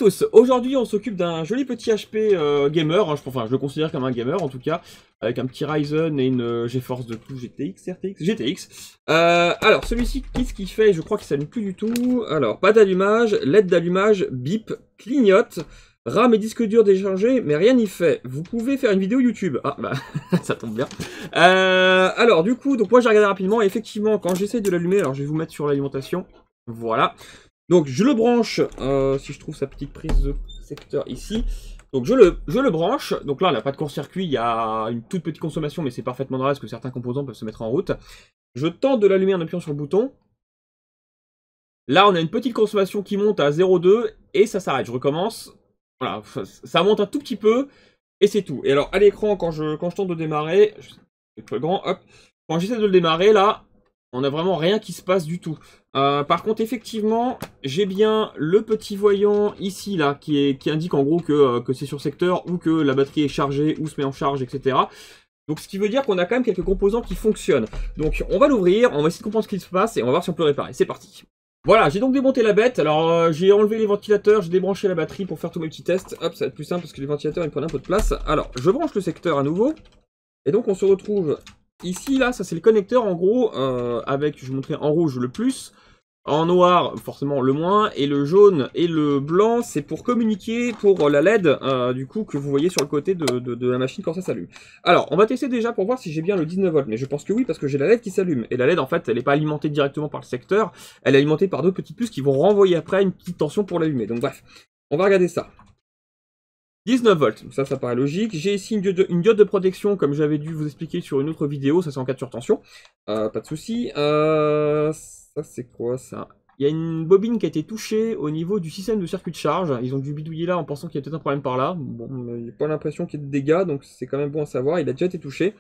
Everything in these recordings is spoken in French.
tous, aujourd'hui on s'occupe d'un joli petit HP gamer, hein, enfin je le considère comme un gamer en tout cas, avec un petit Ryzen et une GeForce de tout GTX, RTX, GTX. Alors celui-ci, qu'est-ce qu'il fait? Je crois qu'il s'allume plus du tout. Alors, pas d'allumage, LED d'allumage, bip, clignote, RAM et disque dur déchargé, mais rien n'y fait. Vous pouvez faire une vidéo YouTube. Ah bah, ça tombe bien. Alors du coup, donc moi j'ai regardé rapidement, et effectivement quand j'essaye de l'allumer, alors je vais vous mettre sur l'alimentation, voilà. Donc je le branche, si je trouve sa petite prise de secteur ici. Donc je le branche, donc là on n'a pas de court-circuit, il y a une toute petite consommation, mais c'est parfaitement normal parce que certains composants peuvent se mettre en route. Je tente de l'allumer en appuyant sur le bouton. Là on a une petite consommation qui monte à 0,2 et ça s'arrête, je recommence. Voilà, ça monte un tout petit peu et c'est tout. Et alors à l'écran, quand je tente de démarrer, je grand, hop, quand j'essaie de le démarrer là, on n'a vraiment rien qui se passe du tout. Par contre, effectivement, j'ai bien le petit voyant ici, là, qui indique en gros que c'est sur secteur, ou que la batterie est chargée, ou se met en charge, etc. Donc, ce qui veut dire qu'on a quand même quelques composants qui fonctionnent. Donc, on va l'ouvrir, on va essayer de comprendre ce qui se passe, et on va voir si on peut le réparer. C'est parti. Voilà, j'ai donc démonté la bête. Alors, j'ai enlevé les ventilateurs, j'ai débranché la batterie pour faire tous mes petits tests. Hop, ça va être plus simple, parce que les ventilateurs, ils prennent un peu de place. Alors, je branche le secteur à nouveau, et donc on se retrouve... Ici, là, ça c'est le connecteur en gros, avec, je vais vous montrer en rouge le plus, en noir forcément le moins, et le jaune et le blanc c'est pour communiquer pour la LED, du coup, que vous voyez sur le côté de la machine quand ça s'allume. Alors, on va tester déjà pour voir si j'ai bien le 19 volts, mais je pense que oui, parce que j'ai la LED qui s'allume, et la LED en fait, elle n'est pas alimentée directement par le secteur, elle est alimentée par d'autres petites puces qui vont renvoyer après une petite tension pour l'allumer, donc bref, on va regarder ça. 19 volts, ça paraît logique. J'ai ici une diode de protection, comme j'avais dû vous expliquer sur une autre vidéo, ça c'est en cas de surtension. Pas de souci. Ça c'est quoi ça? Il y a une bobine qui a été touchée au niveau du système de circuit de charge. Ils ont dû bidouiller là en pensant qu'il y a peut-être un problème par là. Bon, il n'y a pas l'impression qu'il y ait de dégâts, donc c'est quand même bon à savoir. Il a déjà été touché.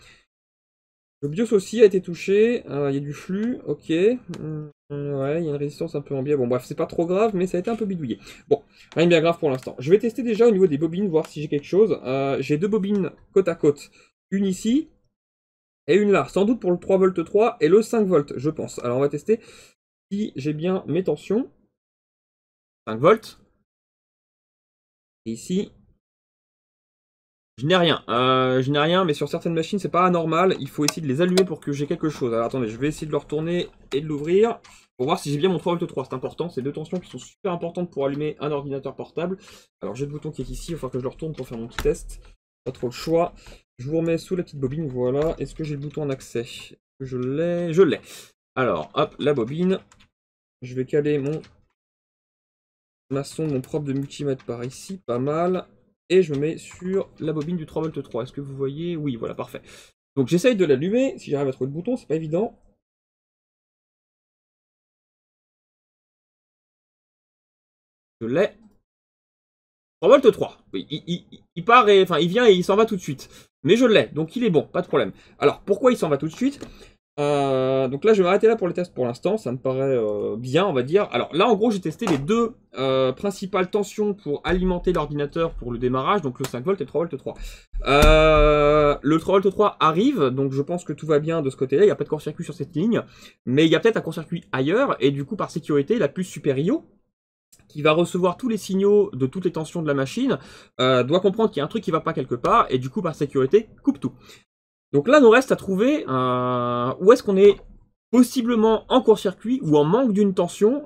Le BIOS aussi a été touché, il y a du flux, ok. Ouais, il y a une résistance un peu en biais. Bon bref, c'est pas trop grave, mais ça a été un peu bidouillé. Bon, rien de bien grave pour l'instant. Je vais tester déjà au niveau des bobines, voir si j'ai quelque chose. J'ai deux bobines côte à côte. Une ici, et une là. Sans doute pour le 3V3 et le 5V, je pense. Alors on va tester si j'ai bien mes tensions. 5V. Et ici... Je n'ai rien, mais sur certaines machines, c'est pas anormal. Il faut essayer de les allumer pour que j'ai quelque chose. Alors attendez, je vais essayer de le retourner et de l'ouvrir pour voir si j'ai bien mon 3V3. C'est important, c'est deux tensions qui sont super importantes pour allumer un ordinateur portable. Alors j'ai le bouton qui est ici, il va falloir que je le retourne pour faire mon petit test. Pas trop le choix. Je vous remets sous la petite bobine, voilà. Est-ce que j'ai le bouton en accès? Je l'ai. Je l'ai. Alors, hop, la bobine. Je vais caler ma sonde, mon propre de multimètre par ici, pas mal. Et je me mets sur la bobine du 3V3. Est-ce que vous voyez? Oui, voilà, parfait. Donc j'essaye de l'allumer. Si j'arrive à trouver le bouton, c'est pas évident. Je l'ai. 3V3. Oui, il part et... Enfin, il vient et il s'en va tout de suite. Mais je l'ai, donc il est bon, pas de problème. Alors, pourquoi il s'en va tout de suite? Donc là je vais m'arrêter là pour les tests pour l'instant, ça me paraît bien on va dire. Alors là en gros j'ai testé les deux principales tensions pour alimenter l'ordinateur pour le démarrage, donc le 5V et le 3V3. Le 3V3 arrive, donc je pense que tout va bien de ce côté là, il n'y a pas de court-circuit sur cette ligne, mais il y a peut-être un court-circuit ailleurs, et du coup par sécurité la puce Superio, qui va recevoir tous les signaux de toutes les tensions de la machine, doit comprendre qu'il y a un truc qui va pas quelque part, et du coup par sécurité coupe tout. Donc là, nous reste à trouver où est-ce qu'on est possiblement en court-circuit ou en manque d'une tension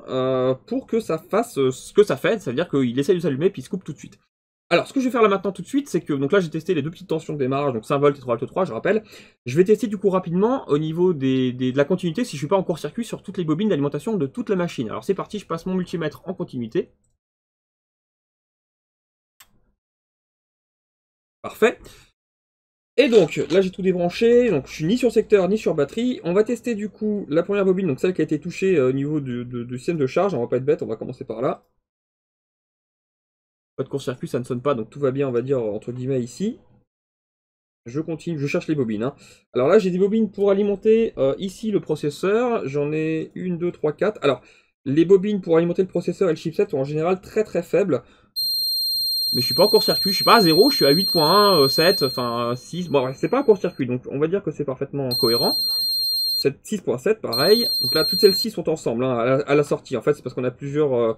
pour que ça fasse ce que ça fait, c'est-à-dire qu'il essaye de s'allumer puis il se coupe tout de suite. Alors, ce que je vais faire là maintenant tout de suite, c'est que, donc là j'ai testé les deux petites tensions de démarrage, donc 5V et 3V3, je rappelle. Je vais tester du coup rapidement au niveau de la continuité si je suis pas en court-circuit sur toutes les bobines d'alimentation de toute la machine. Alors c'est parti, je passe mon multimètre en continuité. Parfait. Et donc, là j'ai tout débranché, donc je suis ni sur secteur ni sur batterie. On va tester du coup la première bobine, donc celle qui a été touchée au niveau du système de charge. On va pas être bête, on va commencer par là. Pas de court-circuit, ça ne sonne pas, donc tout va bien, on va dire, entre guillemets ici. Je continue, je cherche les bobines. Hein. Alors là j'ai des bobines pour alimenter ici le processeur. J'en ai 1, 2, 3, 4. Alors, les bobines pour alimenter le processeur et le chipset sont en général très très faibles. Mais je suis pas en court-circuit, je suis pas à 0, je suis à 8.1, 7, enfin 6, bon c'est pas un court-circuit, donc on va dire que c'est parfaitement cohérent. cette 6.7 pareil. Donc là toutes celles-ci sont ensemble hein, à la sortie. En fait c'est parce qu'on a plusieurs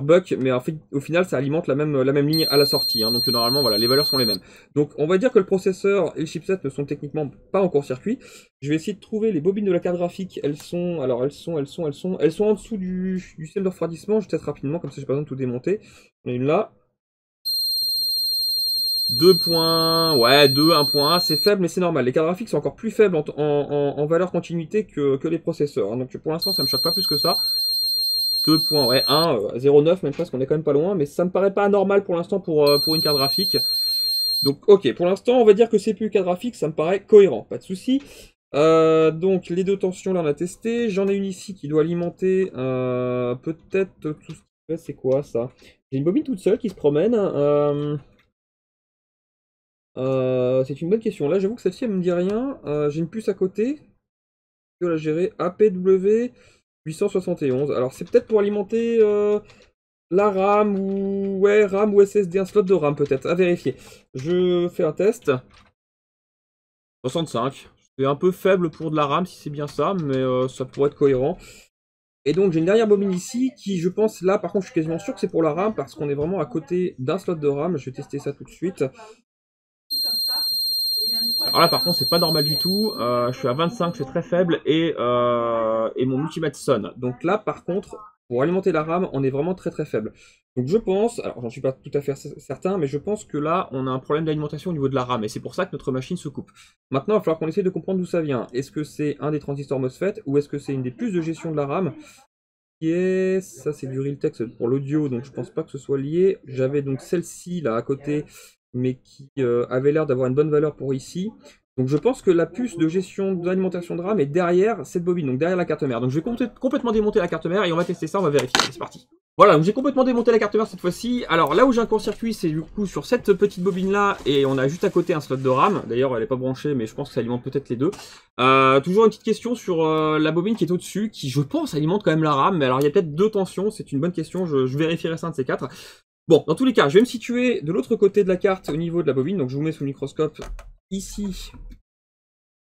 bucks, mais en fait au final ça alimente la même ligne à la sortie. Hein, donc normalement voilà les valeurs sont les mêmes. Donc on va dire que le processeur et le chipset ne sont techniquement pas en court-circuit. Je vais essayer de trouver les bobines de la carte graphique. Elles sont en dessous du système de refroidissement. Je teste rapidement comme ça j'ai pas besoin de tout démonter. On a une là. 2 points, ouais, 2, 1.1, c'est faible, mais c'est normal. Les cartes graphiques sont encore plus faibles en valeur continuité que les processeurs. Hein. Donc pour l'instant, ça me choque pas plus que ça. 2 points, ouais, 1, 0,9 même presque, on est quand même pas loin, mais ça me paraît pas anormal pour l'instant pour une carte graphique. Donc ok, pour l'instant, on va dire que CPU carte graphique, ça me paraît cohérent, pas de souci. Donc les deux tensions là on a testé, j'en ai une ici qui doit alimenter peut-être tout ce qui fait, c'est quoi ça? J'ai une bobine toute seule qui se promène. C'est une bonne question. Là, j'avoue que celle-ci, elle me dit rien. J'ai une puce à côté. Je dois la gérer. APW 871. Alors, c'est peut-être pour alimenter la RAM ou... Ouais, RAM ou SSD. Un slot de RAM, peut-être. À vérifier. Je fais un test. 65. C'est un peu faible pour de la RAM, si c'est bien ça, mais ça pourrait être cohérent. Et donc, j'ai une dernière bobine ici qui, je pense, là, par contre, je suis quasiment sûr que c'est pour la RAM parce qu'on est vraiment à côté d'un slot de RAM. Je vais tester ça tout de suite. Alors là par contre c'est pas normal du tout, je suis à 25, c'est très faible et mon multimètre sonne. Donc là par contre, pour alimenter la RAM, on est vraiment très très faible. Donc je pense, alors j'en suis pas tout à fait certain, mais je pense que là on a un problème d'alimentation au niveau de la RAM et c'est pour ça que notre machine se coupe. Maintenant il va falloir qu'on essaie de comprendre d'où ça vient. Est-ce que c'est un des transistors MOSFET ou est-ce que c'est une des puces de gestion de la RAM qui est... Ça c'est du Realtek pour l'audio, donc je pense pas que ce soit lié. J'avais donc celle-ci là à côté, mais qui avait l'air d'avoir une bonne valeur pour ici. Donc je pense que la puce de gestion d'alimentation de RAM est derrière cette bobine, donc derrière la carte mère. Donc je vais complètement démonter la carte mère et on va tester ça, on va vérifier. C'est parti. Voilà, donc j'ai complètement démonté la carte mère cette fois-ci. Alors là où j'ai un court-circuit, c'est du coup sur cette petite bobine là, et on a juste à côté un slot de RAM. D'ailleurs elle n'est pas branchée, mais je pense que ça alimente peut-être les deux. Toujours une petite question sur la bobine qui est au-dessus, qui je pense alimente quand même la RAM, mais alors il y a peut-être deux tensions, c'est une bonne question, je vérifierai ça un de ces quatre. Bon, dans tous les cas, je vais me situer de l'autre côté de la carte au niveau de la bobine, donc je vous mets sous le microscope ici.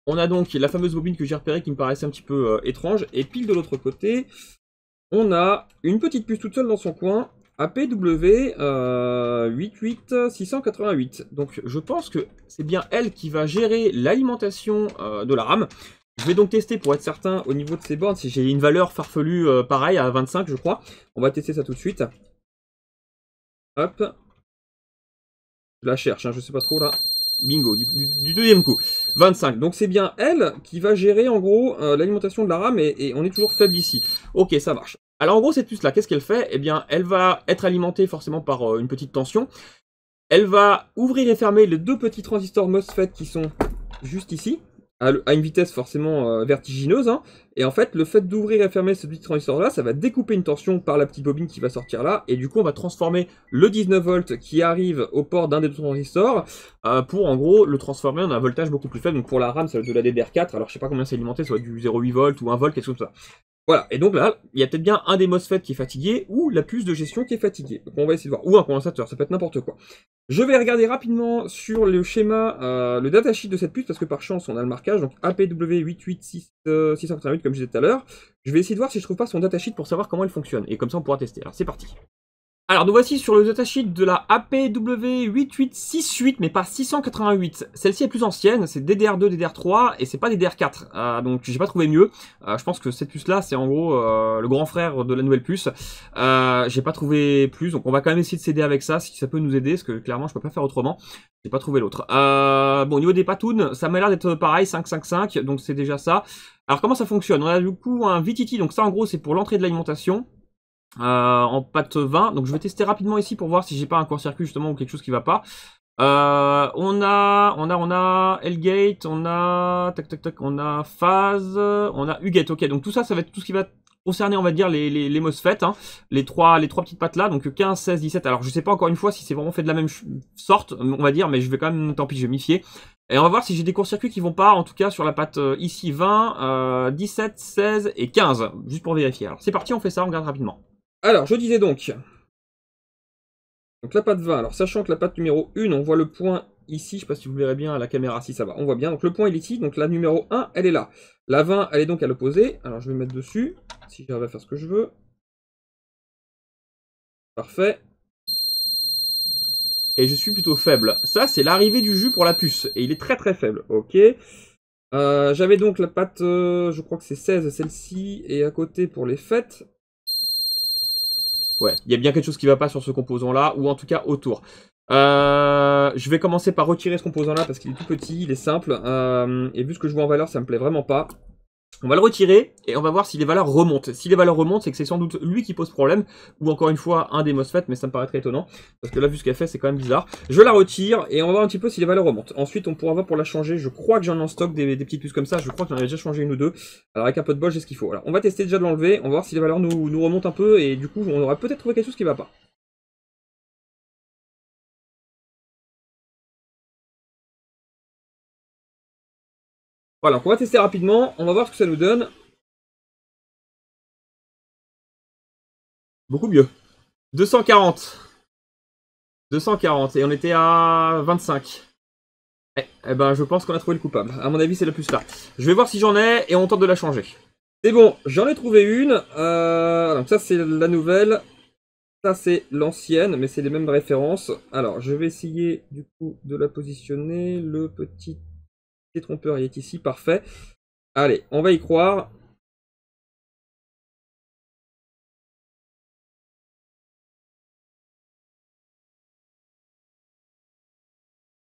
On a donc la fameuse bobine que j'ai repérée qui me paraissait un petit peu étrange, et pile de l'autre côté, on a une petite puce toute seule dans son coin, APW 88688. Donc je pense que c'est bien elle qui va gérer l'alimentation de la RAM. Je vais donc tester pour être certain au niveau de ces bornes si j'ai une valeur farfelue pareille à 25 je crois. On va tester ça tout de suite. Hop. Je la cherche, hein, je sais pas trop là. Bingo, du deuxième coup. 25. Donc c'est bien elle qui va gérer en gros l'alimentation de la RAM et on est toujours faible ici. Ok, ça marche. Alors en gros cette puce là, qu'est-ce qu'elle fait? Eh bien elle va être alimentée forcément par une petite tension. Elle va ouvrir et fermer les deux petits transistors MOSFET qui sont juste ici. À une vitesse forcément vertigineuse, hein. Et en fait, le fait d'ouvrir et fermer ce petit transistor-là, ça va découper une tension par la petite bobine qui va sortir là, et du coup, on va transformer le 19 volts qui arrive au port d'un des deux transistors pour, en gros, le transformer en un voltage beaucoup plus faible. Donc pour la RAM, ça va être de la DDR4, alors je sais pas combien c'est alimenté, ça va être du 0,8 volts ou 1 volt, quelque chose comme ça. Voilà, et donc là, il y a peut-être bien un des MOSFET qui est fatigué, ou la puce de gestion qui est fatiguée. Donc on va essayer de voir, ou un condensateur, ça peut être n'importe quoi. Je vais regarder rapidement sur le schéma, le datasheet de cette puce, parce que par chance on a le marquage, donc APW88688 comme je disais tout à l'heure. Je vais essayer de voir si je trouve pas son datasheet pour savoir comment elle fonctionne, et comme ça on pourra tester. Alors c'est parti. Alors nous voici sur le datasheet de la APW8868, mais pas 688. Celle-ci est plus ancienne, c'est DDR2, DDR3, et c'est pas DDR4. Donc j'ai pas trouvé mieux. Je pense que cette puce-là, c'est en gros le grand frère de la nouvelle puce. J'ai pas trouvé plus, donc on va quand même essayer de s'aider avec ça, si ça peut nous aider, parce que clairement je peux pas faire autrement. J'ai pas trouvé l'autre. Bon, au niveau des patounes, ça m'a l'air d'être pareil, 555, donc c'est déjà ça. Alors comment ça fonctionne? On a du coup un VTT, donc ça en gros c'est pour l'entrée de l'alimentation. En patte 20, donc je vais tester rapidement ici pour voir si j'ai pas un court-circuit justement ou quelque chose qui va pas. On a L-Gate, on a on a phase, on a U-Gate. Ok, donc tout ça, ça va être tout ce qui va concerner, on va dire, les MOSFET, hein, les trois petites pattes là, donc 15, 16, 17. Alors je sais pas encore une fois si c'est vraiment fait de la même sorte, on va dire, mais je vais quand même, tant pis, je vais m'y fier. Et on va voir si j'ai des courts-circuits qui vont pas, en tout cas sur la patte ici 20, 17, 16 et 15, juste pour vérifier. Alors c'est parti, on fait ça, on regarde rapidement. Alors, je disais donc la patte 20, alors sachant que la patte numéro 1, on voit le point ici, je sais pas si vous verrez bien à la caméra, si ça va, on voit bien. Donc le point il est ici, donc la numéro 1, elle est là. La 20, elle est donc à l'opposé. Alors je vais me mettre dessus, si j'arrive à faire ce que je veux. Parfait. Et je suis plutôt faible. Ça, c'est l'arrivée du jus pour la puce. Et il est très très faible. Ok. J'avais donc la patte, je crois que c'est 16, celle-ci. Et à côté pour les fêtes. Ouais, il y a bien quelque chose qui va pas sur ce composant-là. Ou en tout cas autour. Je vais commencer par retirer ce composant-là parce qu'il est tout petit, il est simple. Et vu ce que je vois en valeur, ça me plaît vraiment pas. On va le retirer et on va voir si les valeurs remontent. Si les valeurs remontent, c'est que c'est sans doute lui qui pose problème, ou encore une fois un des MOSFET, mais ça me paraît très étonnant, parce que là, vu ce qu'elle fait, c'est quand même bizarre. Je la retire et on va voir un petit peu si les valeurs remontent. Ensuite, on pourra voir pour la changer. Je crois que j'en ai en stock des petites puces comme ça. Je crois que j'en avais déjà changé une ou deux. Alors avec un peu de bol, j'ai ce qu'il faut. Alors, on va tester déjà de l'enlever. On va voir si les valeurs nous remontent un peu et du coup, on aura peut-être trouvé quelque chose qui va pas. Voilà, donc on va tester rapidement. On va voir ce que ça nous donne. Beaucoup mieux. 240. 240 et on était à 25. Eh ben, je pense qu'on a trouvé le coupable. À mon avis, c'est la puce là. Je vais voir si j'en ai et on tente de la changer. C'est bon, j'en ai trouvé une. Donc ça, c'est la nouvelle. Ça, c'est l'ancienne, mais c'est les mêmes références. Alors, je vais essayer du coup de la positionner. Le petit trompeur il est ici, parfait. Allez, on va y croire.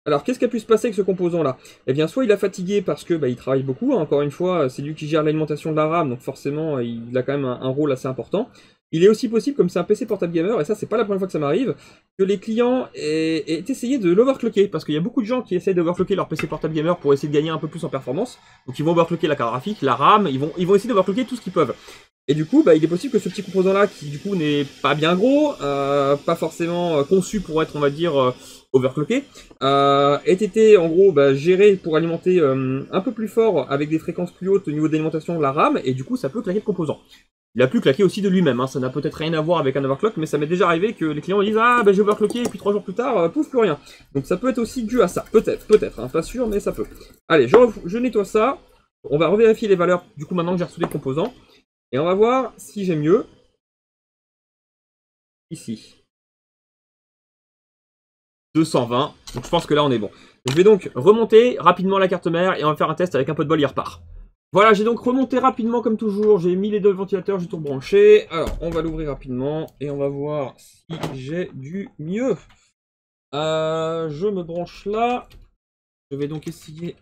Alors, qu'est-ce qui a pu se passer avec ce composant-là? Eh bien, soit il a fatigué parce que il travaille beaucoup, hein. Encore une fois, c'est lui qui gère l'alimentation de la RAM, donc forcément, il a quand même un rôle assez important. Il est aussi possible, comme c'est un PC portable gamer, et ça, c'est pas la première fois que ça m'arrive, que les clients aient essayé de l'overclocker, parce qu'il y a beaucoup de gens qui essayent d'overclocker leur PC portable gamer pour essayer de gagner un peu plus en performance. Donc, ils vont overclocker la carte graphique, la RAM, ils vont essayer d'overclocker tout ce qu'ils peuvent. Et du coup, il est possible que ce petit composant-là, qui du coup n'est pas bien gros, pas forcément conçu pour être, on va dire, overclocké, ait été en gros géré pour alimenter un peu plus fort avec des fréquences plus hautes au niveau d'alimentation de la RAM, et du coup ça peut claquer le composant. Il a pu claquer aussi de lui-même, hein. Ça n'a peut-être rien à voir avec un overclock, mais ça m'est déjà arrivé que les clients me disent ah j'ai overclocké et puis 3 jours plus tard, pouf, plus rien. Donc ça peut être aussi dû à ça, peut-être, hein, pas sûr, mais ça peut. Allez, je nettoie ça, on va revérifier les valeurs du coup maintenant que j'ai reçu les composants, et on va voir si j'ai mieux. Ici. 220, donc je pense que là on est bon. Je vais donc remonter rapidement la carte mère et on va faire un test avec un peu de bol, il repart. Voilà, j'ai donc remonté rapidement comme toujours, j'ai mis les deux ventilateurs, j'ai tout branché. Alors, on va l'ouvrir rapidement et on va voir si j'ai du mieux. Je me branche là. Je vais donc essayer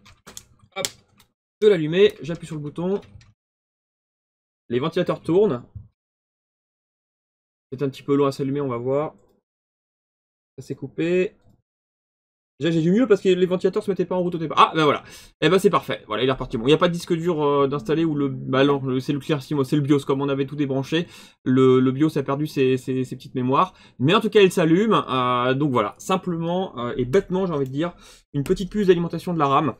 de l'allumer, j'appuie sur le bouton. Les ventilateurs tournent. C'est un petit peu long à s'allumer, on va voir. Ça s'est coupé. Déjà j'ai du mieux parce que les ventilateurs se mettaient pas en route au départ. Ah ben voilà. Et ben c'est parfait. Voilà, il est reparti. Bon, il n'y a pas de disque dur d'installer ou le. Bah non, c'est le ClearSIM, c'est le BIOS comme on avait tout débranché. Le BIOS a perdu ses petites mémoires. Mais en tout cas il s'allume. Donc voilà, simplement et bêtement j'ai envie de dire, une petite puce d'alimentation de la RAM.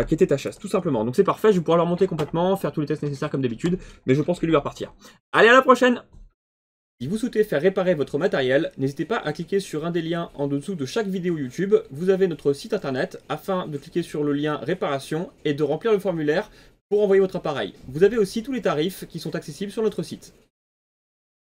Qui était HS, tout simplement. Donc c'est parfait, je vais pouvoir le remonter complètement, faire tous les tests nécessaires comme d'habitude. Mais je pense que lui va repartir. Allez, à la prochaine! Si vous souhaitez faire réparer votre matériel, n'hésitez pas à cliquer sur un des liens en dessous de chaque vidéo YouTube. Vous avez notre site internet afin de cliquer sur le lien réparation et de remplir le formulaire pour envoyer votre appareil. Vous avez aussi tous les tarifs qui sont accessibles sur notre site.